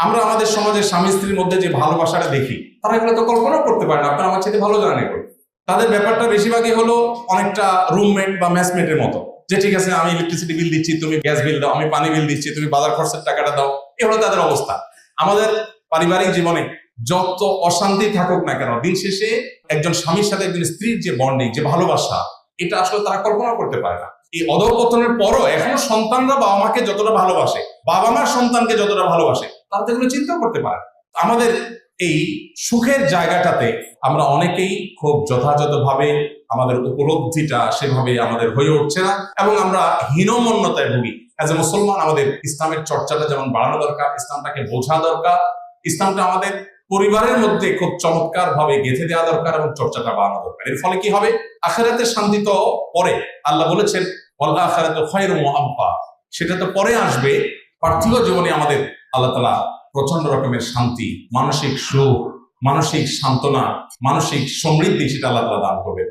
আমরা আমাদের সমাজে স্বামী স্ত্রীর মধ্যে যে ভালোবাসাটা দেখি, তারা এগুলো তো কল্পনা করতে পারে না। আপনারা আমার সাথে ভালো জানেন এগুলো। তাদের ব্যাপারটা বেশিরভাগই হলো অনেকটা রুমমেট বা ম্যাচমেটের মতো, যে ঠিক আছে আমি ইলেকট্রিসিটি বিল দিচ্ছি, তুমি গ্যাস বিল দাও, আমি পানি বিল দিচ্ছি, তুমি বাজার খরচের টাকাটা দাও। এ হলো তাদের অবস্থা। আমাদের পারিবারিক জীবনে যত অশান্তি থাকুক না কেন, দিন শেষে একজন স্বামীর সাথে একজন স্ত্রীর যে বন্ডিং, যে ভালোবাসা, এটা আসলে তারা কল্পনা করতে পারে না। এই অধঃপতনের পরও এখনো সন্তানরা বাবা মাকে যতটা ভালোবাসে, বাবা মা সন্তানকে যতটা ভালোবাসে, তারা তো এগুলো চিন্তা করতে পারে না। আমাদের এই সুখের জায়গাটাতে আমরা অনেকেই খুব যথাযথভাবে আমাদের উপলব্ধিটা সেভাবে আমাদের হয়ে উঠছে না, এবং আমরা হীনমন্যতায় ভুগি। অ্যাজ এ মুসলমান আমাদের ইসলামের চর্চাটা যেমন বাড়ানো দরকার, ইসলামটাকে বোঝা দরকার, ইসলামটা আমাদের পরিবারের মধ্যে খুব চমৎকার ভাবে গেঁথে দেওয়া দরকার এবং চর্চাটা বাড়ানো দরকার। এর ফলে কি হবে? আখিরাতের শান্তি তো পরে, আল্লাহ বলেছেন ওয়াল আখিরাতু খায়রুম ওয়া আবকা, সেটা তো পরে আসবে। পার্থিব জীবনে আমাদের আল্লাহ তাআলা প্রচন্ড রকমের শান্তি, মানসিক সুখ, মানসিক সান্ত্বনা, মানসিক সমৃদ্ধি সেটা আল্লাহ তাআলা দান করবে।